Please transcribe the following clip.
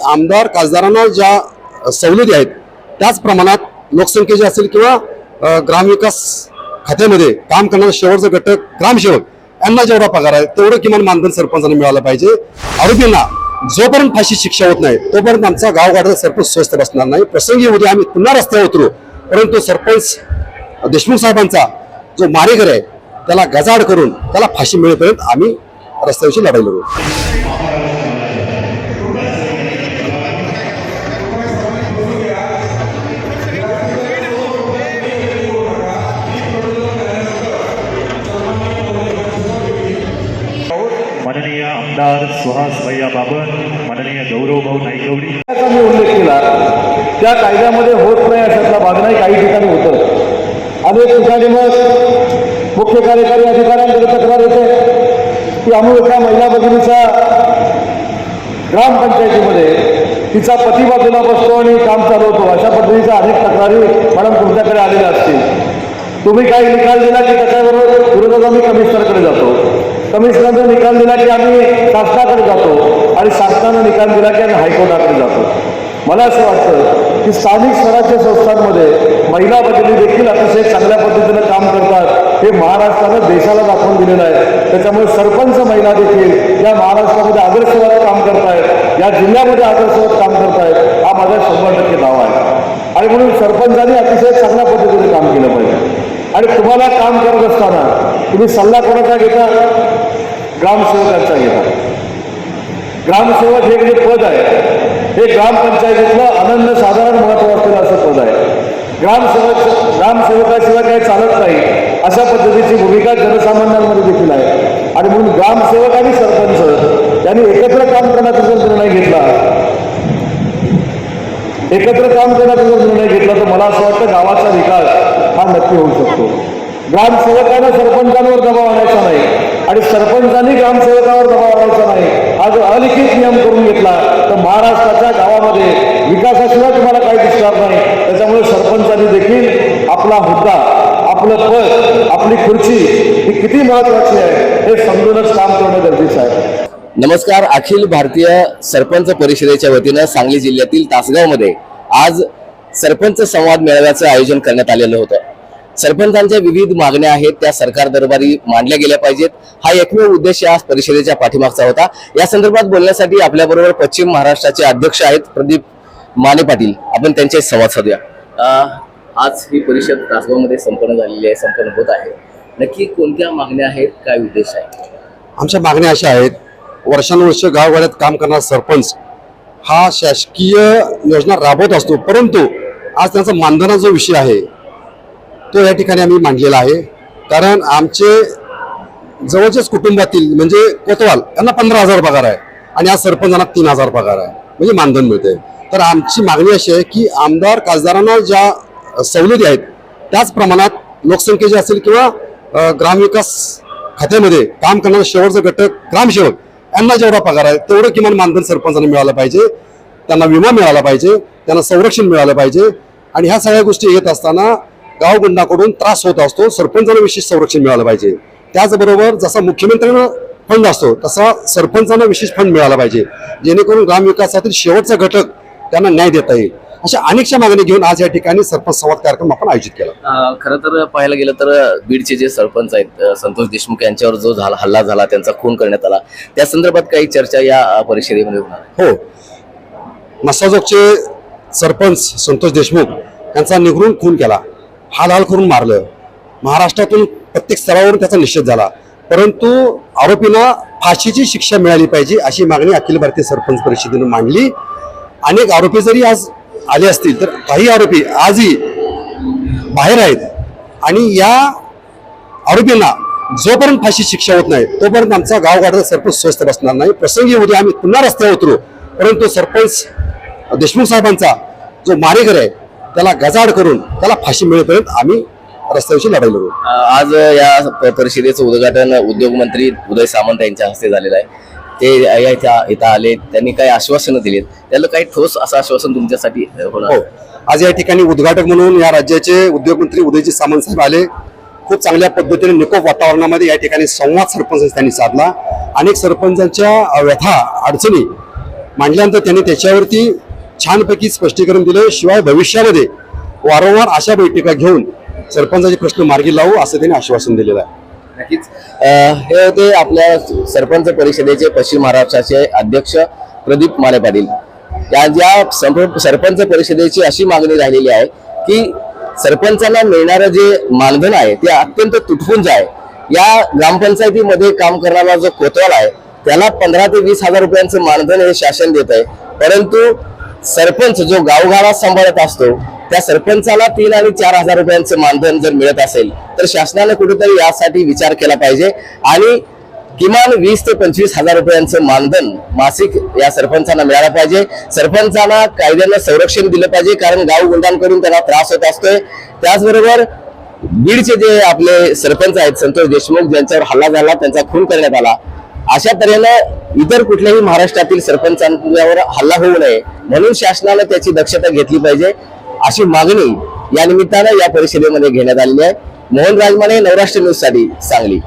आमदार खासदारांना ज्या सवलती आहेत त्याच प्रमाणात लोकसंख्येचे असेल किंवा ग्रामविकास खात्यामध्ये काम करणारा शेवटचा घटक ग्रामसेवक यांना जेवढा पगार आहे तेवढं किमान मानधन सरपंचांना मिळालं पाहिजे। आरोपींना जोपर्यंत फाशी शिक्षा होत नाही तोपर्यंत आमचा गावगाड्याचा सरपंच स्वस्थ बसणार नाही। प्रसंगी उद्या आम्ही पुन्हा रस्त्यावर उतरू, परंतु सरपंच देशमुख साहेबांचा जो मारेकरी आहे त्याला गजाआड करून त्याला फाशी मिळेपर्यंत आम्ही रस्त्यावरची लढाई लढू। माननीय आमदार सुहास भैया बाबर, माननीय गौरव भाऊ नाईकवडी मी उल्लेख केला त्या कायद्यामध्ये होत नाही अशातला भाग नाही, काही ठिकाणी होतं। अनेक ठिकाणी मग मुख्य कार्यकारी अधिकाऱ्यांकडे तक्रार येते की अमुक एका महिला भगिनीच्या ग्रामपंचायतीमध्ये तिचा पती बाजूला बसतो आणि काम चालवतो, अशा पद्धतीच्या अनेक तक्रारी मॅडम तुमच्याकडे आलेल्या असतील। तुम्ही काही निकाल दिला की त्याच्यावर विरोधात आम्ही कमिशनरकडे जातो, कमिशनरचा निकाल दिला की आम्ही शासनाकडे जातो आणि शासनानं निकाल दिला की आम्ही हायकोर्टाकडे जातो। मला असं वाटतं की स्थानिक स्वराज्य संस्थांमध्ये महिला भगिनी देखील अतिशय चांगल्या पद्धतीनं काम करतात, हे महाराष्ट्रानं देशाला दाखवून दिलेलं आहे। त्याच्यामुळे सरपंच महिला देखील या महाराष्ट्रामध्ये आदर्शवत काम करतायत, या जिल्ह्यामध्ये आदर्शवत काम करतायत, हा माझा 100% दावा आहे। आणि म्हणून सरपंचांनी अतिशय चांगल्या पद्धतीने काम केलं पाहिजे। आणि तुम्हाला काम करत असताना तुम्ही सल्ला कोणाचा घेता? ग्रामसेवकांचा घेता। ग्रामसेवक हे जे पद आहे हे ग्रामपंचायतीतलं अनन्यसाधारण महत्त्व असलेलं असं पद आहे। ग्रामसेवकाशिवाय काही चालत नाही अशा पद्धतीची भूमिका जनसामान्यांमध्ये देखील आहे। आणि म्हणून ग्रामसेवक आणि सरपंच यांनी एकत्र काम करण्याचा जर निर्णय घेतला, तर मला असं वाटतं गावाचा विकास हा नक्की होऊ शकतो। ग्रामसेवकानं सरपंचांवर दबाव आणायचा नाही आणि सरपंचांनी ग्रामसेवकावर दबाव आणायचा नाही, हा जर अलिखित नियम करून घेतला तर महाराष्ट्राच्या गावामध्ये विकासाशिवाय तुम्हाला काही दिसणार नाही। त्याच्यामुळे सरपंचांनी देखील आपला हुद्दा, आपलं पद, आपली खुर्ची ही किती महत्वाची आहे हे समजूनच काम करणं गरजेचं आहे। नमस्कार, अखिल भारतीय सरपंच परिषदेच्या वतीनं सांगली जिल्ह्यातील तासगावमध्ये आज सरपंच संवाद मेळाव्याचं आयोजन करण्यात आलेलं होतं। सरपंचांच्या विविध मागण्या आहेत त्या सरकार दरबारी मांडल्या गेल्या पाहिजेत, हा एकमेव उद्देश या परिषदेच्या पाठीमागचा होता। या संदर्भात बोलण्यासाठी आपल्याबरोबर पश्चिम महाराष्ट्राचे अध्यक्ष आहेत प्रदीप माने पाटील, आपण त्यांच्याशी संवाद साधूया। आज ही परिषद तासगावमध्ये संपन्न झालेली आहे, संपन्न होत आहे, नक्की कोणत्या मागण्या आहेत, काय उद्देश आहे? आमच्या मागण्या अशा आहेत, वर्षानुवर्ष गावगाड्यात काम करणारा सरपंच हा शासकीय योजना राबवत असतो, परंतु आज त्यांचा मानधनाचा जो विषय आहे तो या ठिकाणी आम्ही मांडलेला आहे। कारण आमचे जवळच्याच कुटुंबातील म्हणजे कोतवाल यांना 15,000 पगार आहे आणि आज सरपंचांना 3,000 पगार आहे, म्हणजे मानधन मिळते। तर आमची मागणी अशी आहे की आमदार खासदारांना ज्या सवलती आहेत त्याच प्रमाणात लोकसंख्येचे असेल किंवा ग्रामविकास खात्यामध्ये काम करणारा शेवटचा घटक ग्रामसेवक यांना जेवढा पगार आहे तेवढं किमान मानधन सरपंचांना मिळालं पाहिजे, त्यांना विमा मिळाला पाहिजे, त्यांना संरक्षण मिळालं पाहिजे। आणि ह्या सगळ्या गोष्टी येत असताना गावगुंडाकडून त्रास होत असतो, सरपंचांना विशेष संरक्षण मिळालं पाहिजे। त्याचबरोबर जसा मुख्यमंत्र्यांना फंड असतो तसा सरपंचांना विशेष फंड मिळाला पाहिजे, जेणेकरून ग्रामविकासातील शेवटचा घटक त्यांना न्याय देता येईल। अशा अनेकशा मागण्या घेऊन आज या ठिकाणी सरपंच संवाद कार्यक्रम आपण आयोजित केला। खरं तर पाहायला गेलं तर बीडचे जे सरपंच आहेत संतोष देशमुख यांच्यावर जो हल्ला झाला, त्यांचा खून करण्यात आला, त्या संदर्भात काही चर्चा या परिषदेमध्ये होणार आहे? हो, मसाजोगचे सरपंच संतोष देशमुख यांचा निगरून खून केला, हाल करून मारलं, महाराष्ट्रातून प्रत्येक स्तरावरून त्याचा निषेध झाला, परंतु आरोपींना फाशीची शिक्षा मिळाली पाहिजे अशी मागणी अखिल भारतीय सरपंच परिषदेने मांडली। अनेक आरोपी जरी आज आले असतील तर काही आरोपी आजही बाहेर आहेत आणि या आरोपींना जोपर्यंत फाशी शिक्षा होत नाही तोपर्यंत आमचा गावगाड्याचा सरपंच स्वस्थ बसणार नाही। प्रसंगी उद्या आम्ही पुन्हा रस्त्यावर उतरू, परंतु सरपंच देशमुख साहेबांचा जो मारेकरी आहे त्याला गजाआड करून त्याला फाशी मिळेपर्यंत आम्ही रस्त्यावरची लढाई लढू। आज या परिषदेचं उद्घाटन उद्योग मंत्री उदय सामंत यांच्या हस्ते झालेलं आहे। ते इथं आले, त्यांनी काही आश्वासनं दिलीत, त्याला काही ठोस असं आश्वासन तुमच्यासाठी होणार? हो, आज या ठिकाणी उद्घाटक म्हणून या राज्याचे उद्योगमंत्री उदयजी सामंत साहेब आले। खूप चांगल्या पद्धतीने निकोप वातावरणामध्ये या ठिकाणी संवाद सरपंच त्यांनी साधला। अनेक सरपंचांच्या व्यथा अडचणी मांडल्यानंतर त्यांनी त्याच्यावरती छानपैकी स्पष्टीकरण दिलं. शिवाय भविष्यामध्ये वारंवार अशा बैठका घेऊन सरपंचाचे प्रश्न मार्गी लावू असं त्यांनी आश्वासन दिलेलं आहे. नक्कीच हे होते आपल्या सरपंच परिषदेचे पश्चिम महाराष्ट्राचे अध्यक्ष प्रदीप माने पाटील. सरपंच परिषदेची अशी मागणी राहिलेली आहे की सरपंचांना मिळणारं जे मानधन आहे ते अत्यंत तुटपुंज आहे. या ग्रामपंचायतीमध्ये काम करणारा जो कोतवाल आहे त्याला 15 ते 20 हजार रुपयांचं मानधन हे शासन देत आहे, परंतु सरपंच जो गावगाडा सांभाळत असतो त्या सरपंचाला 3 आणि 4 हजार रुपयांचं मानधन जर मिळत असेल तर शासनाने कुठेतरी यासाठी विचार केला पाहिजे आणि किमान 20 ते 25 हजार रुपयांचं मानधन मासिक या सरपंचांना मिळालं पाहिजे. सरपंचांना कायद्यानं संरक्षण दिलं पाहिजे, कारण गाव गुंडांकडून त्यांना त्रास होत असतोय. त्याचबरोबर बीडचे जे आपले सरपंच आहेत संतोष देशमुख, ज्यांच्यावर हल्ला झाला, त्यांचा खून करण्यात आला, अशा तऱ्हेनं इतर कुठल्याही महाराष्ट्रातील सरपंचांवर हल्ला होऊ नये म्हणून शासनाने त्याची दक्षता घेतली पाहिजे अशी मागणी या निमित्तानं या परिषदेमध्ये घेण्यात आलेली आहे. मोहन राजमाने, नवराष्ट्र न्यूज साठी, सांगली.